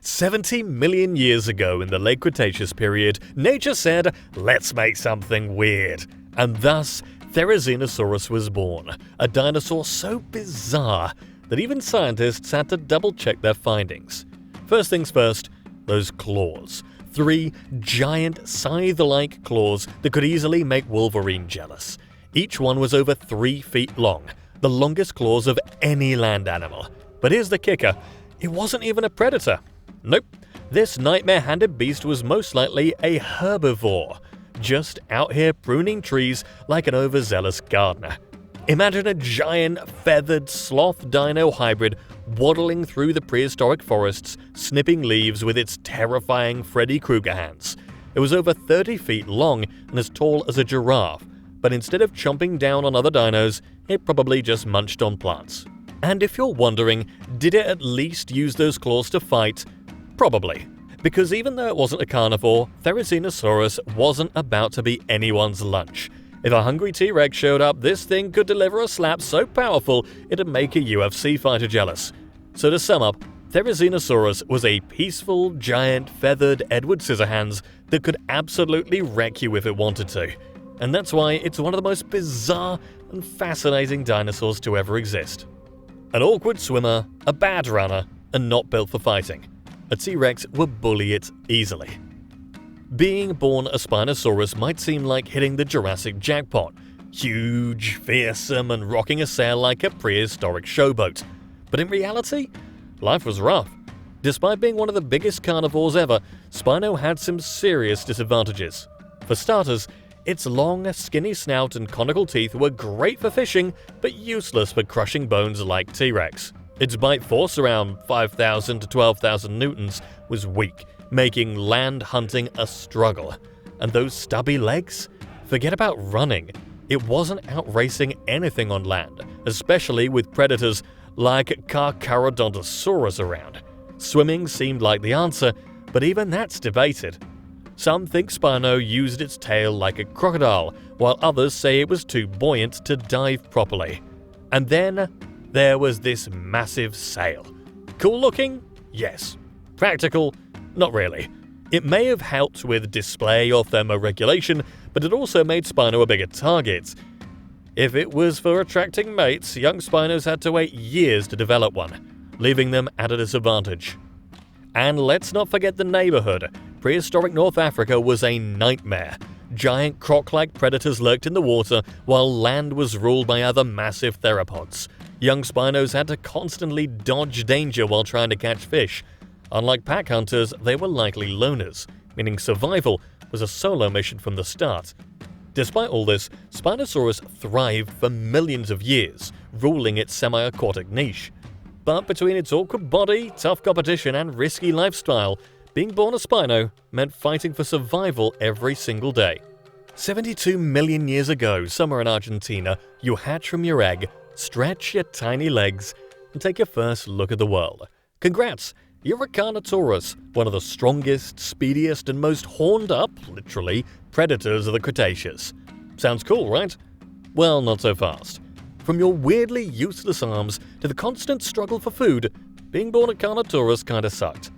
70 million years ago in the late Cretaceous period, nature said, let's make something weird. And thus, Therizinosaurus was born, a dinosaur so bizarre that even scientists had to double-check their findings. First things first, those claws. 3 giant scythe-like claws that could easily make Wolverine jealous. Each one was over 3 feet long, the longest claws of any land animal. But here's the kicker, it wasn't even a predator. Nope, this nightmare-handed beast was most likely a herbivore, just out here pruning trees like an overzealous gardener. Imagine a giant, feathered sloth dino hybrid waddling through the prehistoric forests, snipping leaves with its terrifying Freddy Krueger hands. It was over 30 feet long and as tall as a giraffe, but instead of chomping down on other dinos, it probably just munched on plants. And if you're wondering, did it at least use those claws to fight? Probably. Because even though it wasn't a carnivore, Therizinosaurus wasn't about to be anyone's lunch. If a hungry T-Rex showed up, this thing could deliver a slap so powerful it'd make a UFC fighter jealous. So to sum up, Therizinosaurus was a peaceful, giant, feathered Edward Scissorhands that could absolutely wreck you if it wanted to. And that's why it's one of the most bizarre and fascinating dinosaurs to ever exist. An awkward swimmer, a bad runner, and not built for fighting. A T-Rex would bully it easily. Being born a Spinosaurus might seem like hitting the Jurassic jackpot. Huge, fearsome, and rocking a sail like a prehistoric showboat. But in reality, life was rough. Despite being one of the biggest carnivores ever, Spino had some serious disadvantages. For starters, its long, skinny snout and conical teeth were great for fishing, but useless for crushing bones like T-Rex. Its bite force, around 5,000 to 12,000 newtons, was weak, making land hunting a struggle. And those stubby legs? Forget about running. It wasn't outracing anything on land, especially with predators like Carnotaurus around. Swimming seemed like the answer, but even that's debated. Some think Spino used its tail like a crocodile, while others say it was too buoyant to dive properly. And then there was this massive sail. Cool looking? Yes. Practical? Not really. It may have helped with display or thermoregulation, but it also made Spino a bigger target. If it was for attracting mates, young Spinos had to wait years to develop one, leaving them at a disadvantage. And let's not forget the neighborhood. Prehistoric North Africa was a nightmare. Giant croc-like predators lurked in the water, while land was ruled by other massive theropods. Young Spinos had to constantly dodge danger while trying to catch fish. Unlike pack hunters, they were likely loners, meaning survival was a solo mission from the start. Despite all this, Spinosaurus thrived for millions of years, ruling its semi-aquatic niche. But between its awkward body, tough competition, and risky lifestyle, being born a Spino meant fighting for survival every single day. 72 million years ago, somewhere in Argentina, you hatch from your egg, stretch your tiny legs, and take your first look at the world. Congrats! You're a Carnotaurus, one of the strongest, speediest, and most horned up, literally, predators of the Cretaceous. Sounds cool, right? Well, not so fast. From your weirdly useless arms to the constant struggle for food, being born a Carnotaurus kinda sucked.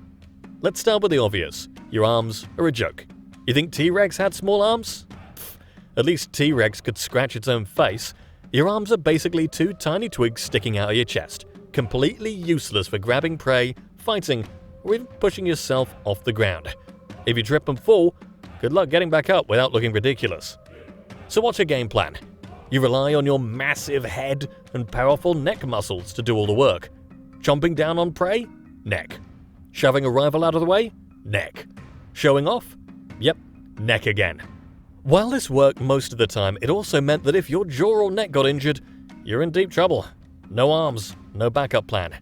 Let's start with the obvious. Your arms are a joke. You think T-Rex had small arms? Pfft, at least T-Rex could scratch its own face. Your arms are basically 2 tiny twigs sticking out of your chest, completely useless for grabbing prey, fighting, or even pushing yourself off the ground. If you trip and fall, good luck getting back up without looking ridiculous. So what's your game plan? You rely on your massive head and powerful neck muscles to do all the work. Chomping down on prey? Neck. Shoving a rival out of the way? Neck. Showing off? Yep, neck again. While this worked most of the time, it also meant that if your jaw or neck got injured, you're in deep trouble. No arms, no backup plan.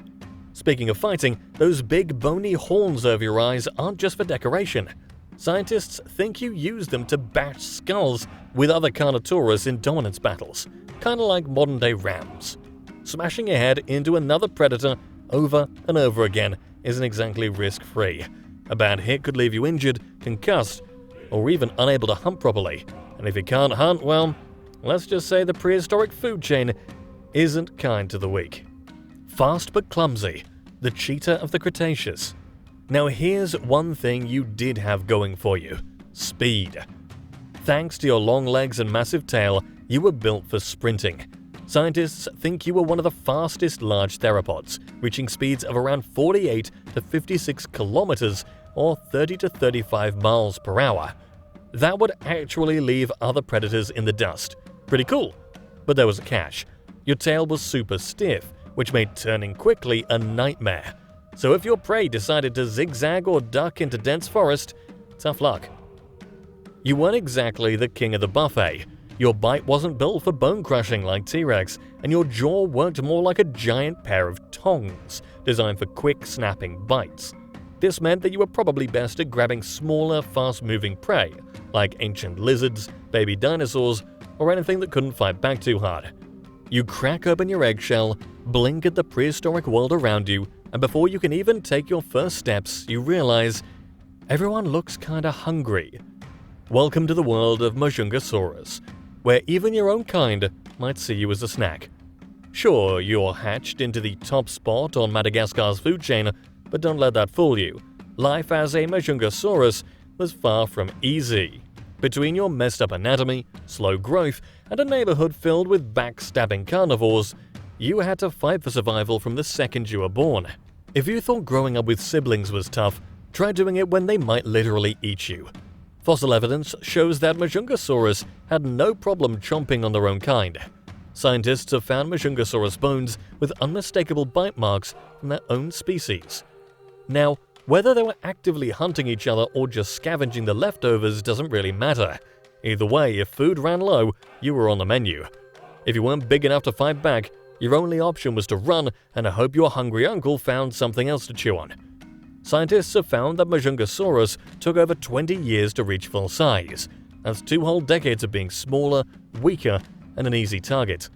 Speaking of fighting, those big bony horns over your eyes aren't just for decoration. Scientists think you use them to bash skulls with other Carnotaurus in dominance battles, kinda like modern-day rams. Smashing your head into another predator over and over again isn't exactly risk-free. A bad hit could leave you injured, concussed, or even unable to hunt properly. And if you can't hunt, well, let's just say the prehistoric food chain isn't kind to the weak. Fast but clumsy, the cheetah of the Cretaceous. Now here's one thing you did have going for you: speed. Thanks to your long legs and massive tail, you were built for sprinting. Scientists think you were one of the fastest large theropods, reaching speeds of around 48 to 56 kilometers or 30 to 35 miles per hour. That would actually leave other predators in the dust. Pretty cool. But there was a catch. Your tail was super stiff, which made turning quickly a nightmare. So if your prey decided to zigzag or duck into dense forest, tough luck. You weren't exactly the king of the buffet. Your bite wasn't built for bone crushing like T-Rex, and your jaw worked more like a giant pair of tongs, designed for quick, snapping bites. This meant that you were probably best at grabbing smaller, fast-moving prey, like ancient lizards, baby dinosaurs, or anything that couldn't fight back too hard. You crack open your eggshell, blink at the prehistoric world around you, and before you can even take your first steps, you realize everyone looks kinda hungry. Welcome to the world of Majungasaurus, where even your own kind might see you as a snack. Sure, you're hatched into the top spot on Madagascar's food chain, but don't let that fool you. Life as a Majungasaurus was far from easy. Between your messed up anatomy, slow growth, and a neighborhood filled with backstabbing carnivores, you had to fight for survival from the second you were born. If you thought growing up with siblings was tough, try doing it when they might literally eat you. Fossil evidence shows that Majungasaurus had no problem chomping on their own kind. Scientists have found Majungasaurus bones with unmistakable bite marks from their own species. Now, whether they were actively hunting each other or just scavenging the leftovers doesn't really matter. Either way, if food ran low, you were on the menu. If you weren't big enough to fight back, your only option was to run and hope your hungry uncle found something else to chew on. Scientists have found that Majungasaurus took over 20 years to reach full size. That's 2 whole decades of being smaller, weaker, and an easy target.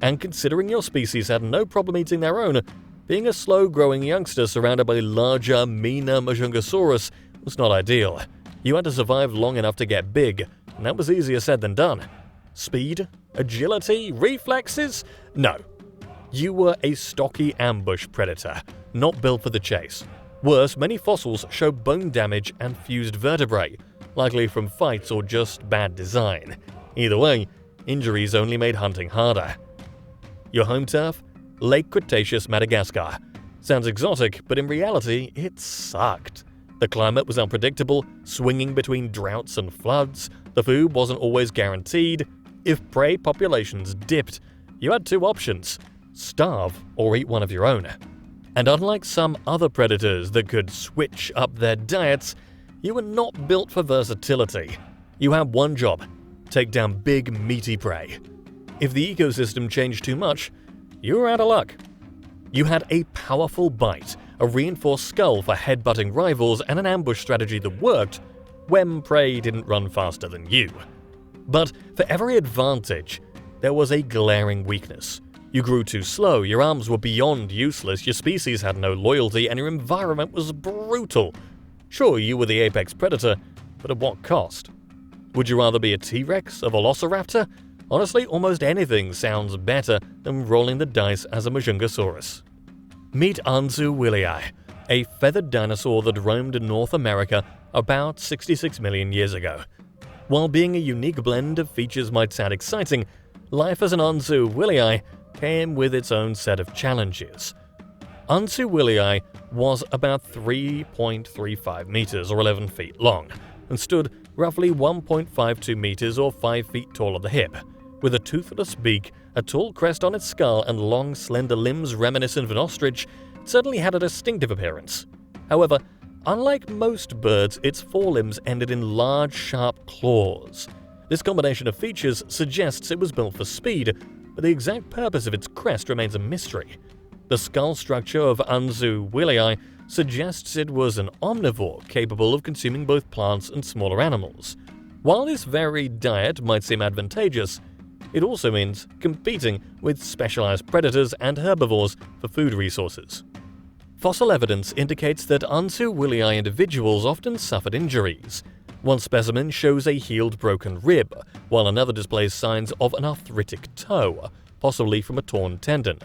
And considering your species had no problem eating their own, being a slow-growing youngster surrounded by larger, meaner Majungasaurus was not ideal. You had to survive long enough to get big, and that was easier said than done. Speed? Agility? Reflexes? No. You were a stocky ambush predator, not built for the chase. Worse, many fossils show bone damage and fused vertebrae, likely from fights or just bad design. Either way, injuries only made hunting harder. Your home turf? Lake Cretaceous, Madagascar. Sounds exotic, but in reality, it sucked. The climate was unpredictable, swinging between droughts and floods. The food wasn't always guaranteed. If prey populations dipped, you had 2 options: starve or eat one of your own. And unlike some other predators that could switch up their diets, you were not built for versatility. You had one job: take down big, meaty prey. If the ecosystem changed too much, you were out of luck. You had a powerful bite, a reinforced skull for headbutting rivals, and an ambush strategy that worked when prey didn't run faster than you. But for every advantage, there was a glaring weakness. You grew too slow, your arms were beyond useless, your species had no loyalty, and your environment was brutal. Sure, you were the apex predator, but at what cost? Would you rather be a T-Rex, a Velociraptor? Honestly, almost anything sounds better than rolling the dice as a Majungasaurus. Meet Anzu wyliei, a feathered dinosaur that roamed North America about 66 million years ago. While being a unique blend of features might sound exciting, life as an Anzu wyliei came with its own set of challenges. Anzu wyliei was about 3.35 meters or 11 feet long and stood roughly 1.52 meters or 5 feet tall at the hip. With a toothless beak, a tall crest on its skull, and long, slender limbs reminiscent of an ostrich, it certainly had a distinctive appearance. However, unlike most birds, its forelimbs ended in large, sharp claws. This combination of features suggests it was built for speed, but the exact purpose of its crest remains a mystery. The skull structure of Anzu wyliei suggests it was an omnivore capable of consuming both plants and smaller animals. While this varied diet might seem advantageous, it also means competing with specialized predators and herbivores for food resources. Fossil evidence indicates that Anzu wyliei individuals often suffered injuries. One specimen shows a healed broken rib, while another displays signs of an arthritic toe, possibly from a torn tendon.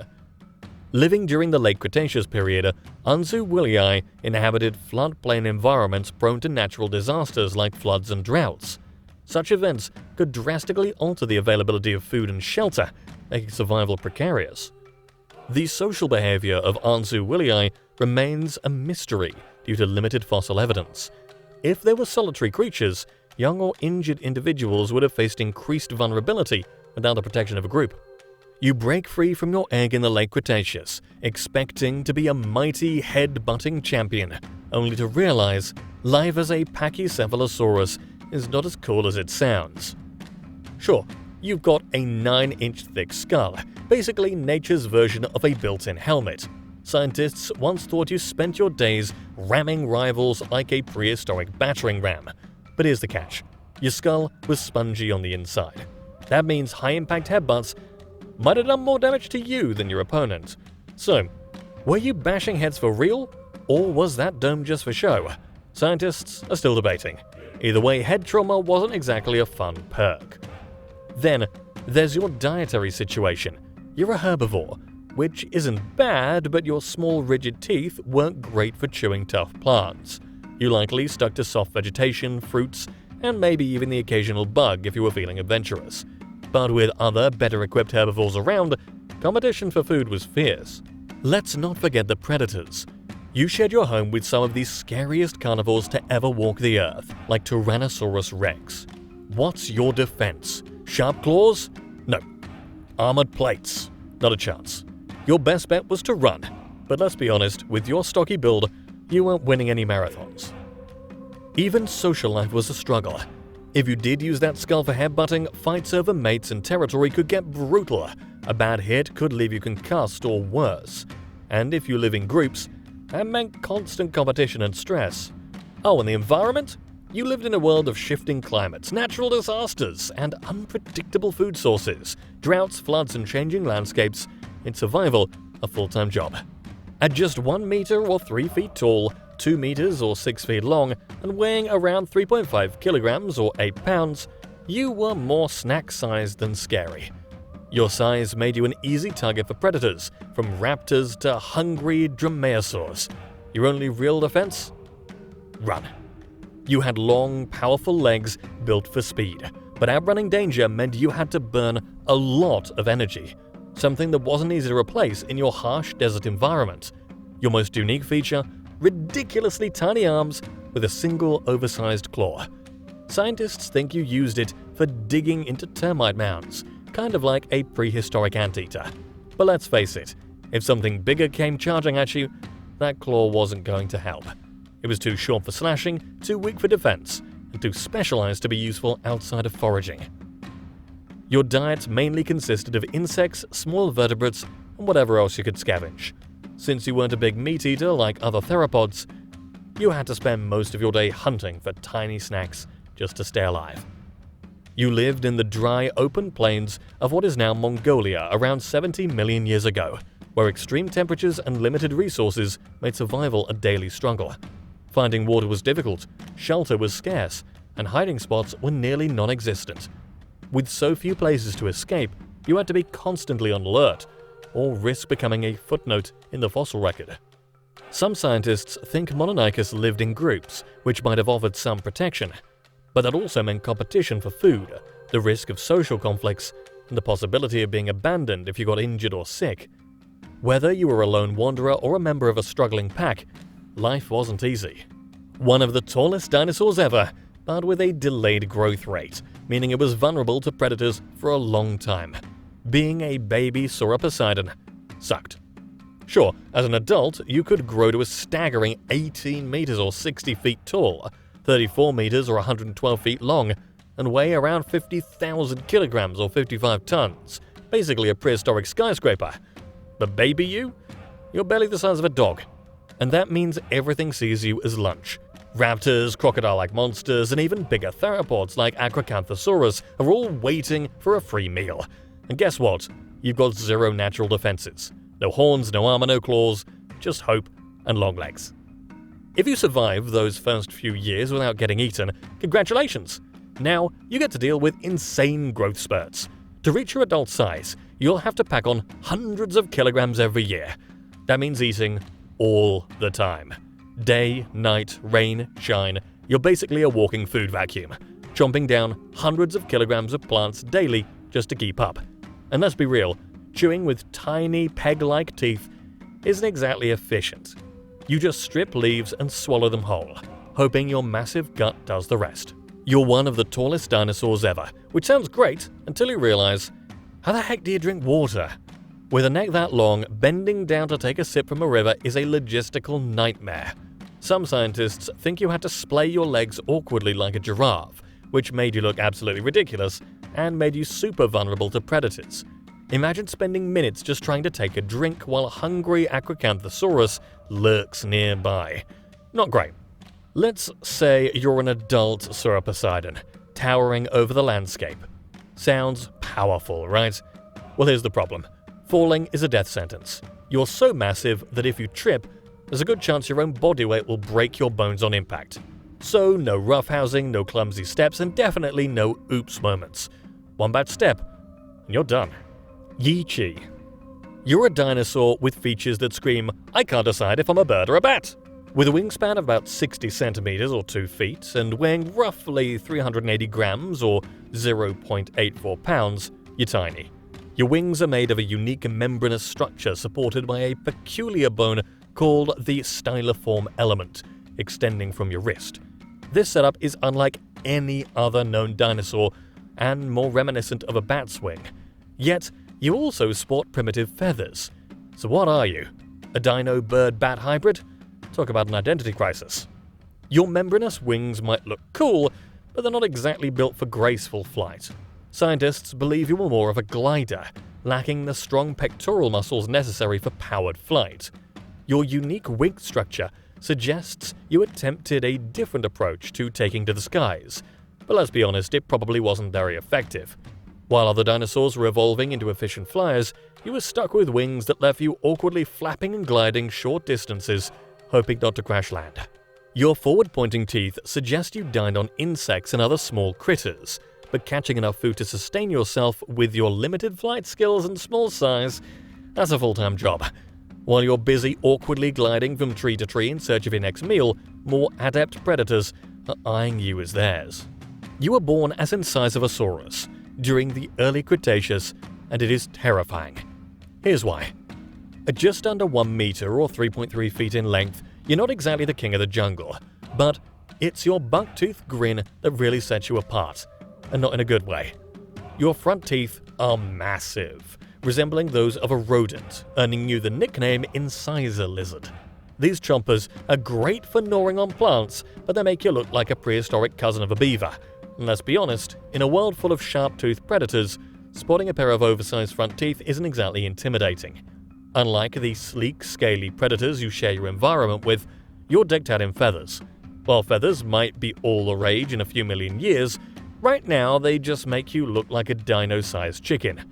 Living during the late Cretaceous period, Anzu wyliei inhabited floodplain environments prone to natural disasters like floods and droughts. Such events could drastically alter the availability of food and shelter, making survival precarious. The social behavior of Anzu wyliei remains a mystery due to limited fossil evidence. If they were solitary creatures, young or injured individuals would have faced increased vulnerability without the protection of a group. You break free from your egg in the late Cretaceous, expecting to be a mighty head-butting champion, only to realize life as a Pachycephalosaurus is not as cool as it sounds. Sure, you've got a 9-inch thick skull, basically nature's version of a built-in helmet. Scientists once thought you spent your days ramming rivals like a prehistoric battering ram. But here's the catch. Your skull was spongy on the inside. That means high-impact headbutts might have done more damage to you than your opponent. So, were you bashing heads for real? Or was that dome just for show? Scientists are still debating. Either way, head trauma wasn't exactly a fun perk. Then, there's your dietary situation. You're a herbivore, which isn't bad, but your small rigid teeth weren't great for chewing tough plants. You likely stuck to soft vegetation, fruits, and maybe even the occasional bug if you were feeling adventurous. But with other, better-equipped herbivores around, competition for food was fierce. Let's not forget the predators. You shared your home with some of the scariest carnivores to ever walk the earth, like Tyrannosaurus rex. What's your defense? Sharp claws? No. Armored plates? Not a chance. Your best bet was to run, but let's be honest, with your stocky build, you weren't winning any marathons. Even social life was a struggle. If you did use that skull for headbutting, fights over mates and territory could get brutal. A bad hit could leave you concussed or worse. And if you live in groups, that meant constant competition and stress. Oh, and the environment? You lived in a world of shifting climates, natural disasters, and unpredictable food sources. Droughts, floods, and changing landscapes. In survival, a full-time job. At just 1 meter or 3 feet tall, 2 meters or 6 feet long, and weighing around 3.5 kilograms or 8 pounds, you were more snack-sized than scary. Your size made you an easy target for predators, from raptors to hungry dromaeosaurs. Your only real defense? Run. You had long, powerful legs built for speed, but outrunning danger meant you had to burn a lot of energy, something that wasn't easy to replace in your harsh desert environment. Your most unique feature? Ridiculously tiny arms with a single oversized claw. Scientists think you used it for digging into termite mounds, kind of like a prehistoric anteater. But let's face it, if something bigger came charging at you, that claw wasn't going to help. It was too short for slashing, too weak for defense, and too specialized to be useful outside of foraging. Your diet mainly consisted of insects, small vertebrates, and whatever else you could scavenge. Since you weren't a big meat eater like other theropods, you had to spend most of your day hunting for tiny snacks just to stay alive. You lived in the dry, open plains of what is now Mongolia around 70 million years ago, where extreme temperatures and limited resources made survival a daily struggle. Finding water was difficult, shelter was scarce, and hiding spots were nearly non-existent. With so few places to escape, you had to be constantly on alert, or risk becoming a footnote in the fossil record. Some scientists think Mononykus lived in groups, which might have offered some protection, but that also meant competition for food, the risk of social conflicts, and the possibility of being abandoned if you got injured or sick. Whether you were a lone wanderer or a member of a struggling pack, life wasn't easy. One of the tallest dinosaurs ever, but with a delayed growth rate, meaning it was vulnerable to predators for a long time. Being a baby Sauroposeidon sucked. Sure, as an adult, you could grow to a staggering 18 meters or 60 feet tall, 34 meters or 112 feet long, and weigh around 50,000 kilograms or 55 tons, basically a prehistoric skyscraper. But baby you? You're barely the size of a dog. And that means everything sees you as lunch. Raptors, crocodile-like monsters, and even bigger theropods like Acrocanthosaurus are all waiting for a free meal. And guess what? You've got zero natural defenses. No horns, no armor, no claws, just hope and long legs. If you survive those first few years without getting eaten, congratulations! Now you get to deal with insane growth spurts. To reach your adult size, you'll have to pack on hundreds of kilograms every year. That means eating all the time. Day, night, rain, shine, you're basically a walking food vacuum, chomping down hundreds of kilograms of plants daily just to keep up. And let's be real, chewing with tiny peg-like teeth isn't exactly efficient. You just strip leaves and swallow them whole, hoping your massive gut does the rest. You're one of the tallest dinosaurs ever, which sounds great until you realize, how the heck do you drink water? With a neck that long, bending down to take a sip from a river is a logistical nightmare. Some scientists think you had to splay your legs awkwardly like a giraffe, which made you look absolutely ridiculous and made you super vulnerable to predators. Imagine spending minutes just trying to take a drink while a hungry Acrocanthosaurus lurks nearby. Not great. Let's say you're an adult Sauroposeidon, towering over the landscape. Sounds powerful, right? Well, here's the problem. Falling is a death sentence. You're so massive that if you trip, there's a good chance your own body weight will break your bones on impact. So no roughhousing, no clumsy steps, and definitely no oops moments. One bad step, and you're done. Yi-Chi. You're a dinosaur with features that scream, I can't decide if I'm a bird or a bat. With a wingspan of about 60 centimeters or 2 feet and weighing roughly 380 grams or 0.84 pounds, you're tiny. Your wings are made of a unique membranous structure supported by a peculiar bone called the styloform element, extending from your wrist. This setup is unlike any other known dinosaur and more reminiscent of a bat's wing. Yet, you also sport primitive feathers. So what are you? A dino-bird-bat hybrid? Talk about an identity crisis. Your membranous wings might look cool, but they're not exactly built for graceful flight. Scientists believe you were more of a glider, lacking the strong pectoral muscles necessary for powered flight. Your unique wing structure suggests you attempted a different approach to taking to the skies, but let's be honest, it probably wasn't very effective. While other dinosaurs were evolving into efficient flyers, you were stuck with wings that left you awkwardly flapping and gliding short distances, hoping not to crash land. Your forward-pointing teeth suggest you dined on insects and other small critters, but catching enough food to sustain yourself with your limited flight skills and small size, that's a full-time job. While you're busy awkwardly gliding from tree to tree in search of your next meal, more adept predators are eyeing you as theirs. You were born as Incisivsaurus during the early Cretaceous, and it is terrifying. Here's why. At just under 1 meter or 3.3 feet in length, you're not exactly the king of the jungle, but it's your buck-tooth grin that really sets you apart, and not in a good way. Your front teeth are massive, resembling those of a rodent, earning you the nickname Incisor Lizard. These chompers are great for gnawing on plants, but they make you look like a prehistoric cousin of a beaver. And let's be honest, in a world full of sharp-toothed predators, spotting a pair of oversized front teeth isn't exactly intimidating. Unlike the sleek, scaly predators you share your environment with, you're decked out in feathers. While feathers might be all the rage in a few million years, right now they just make you look like a dino-sized chicken.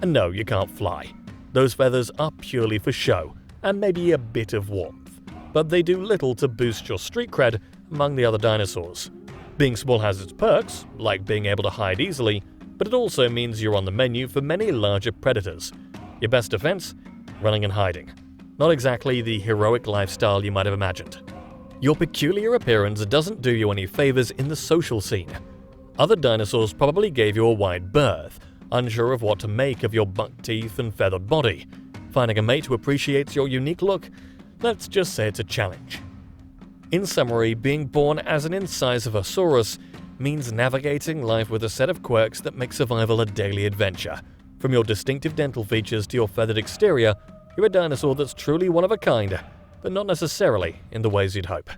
And no, you can't fly. Those feathers are purely for show, and maybe a bit of warmth. But they do little to boost your street cred among the other dinosaurs. Being small has its perks, like being able to hide easily, but it also means you're on the menu for many larger predators. Your best defense? Running and hiding. Not exactly the heroic lifestyle you might have imagined. Your peculiar appearance doesn't do you any favors in the social scene. Other dinosaurs probably gave you a wide berth, unsure of what to make of your buck teeth and feathered body. Finding a mate who appreciates your unique look? Let's just say it's a challenge. In summary, being born as an Incisivsaurus means navigating life with a set of quirks that make survival a daily adventure. From your distinctive dental features to your feathered exterior, you're a dinosaur that's truly one of a kind, but not necessarily in the ways you'd hope.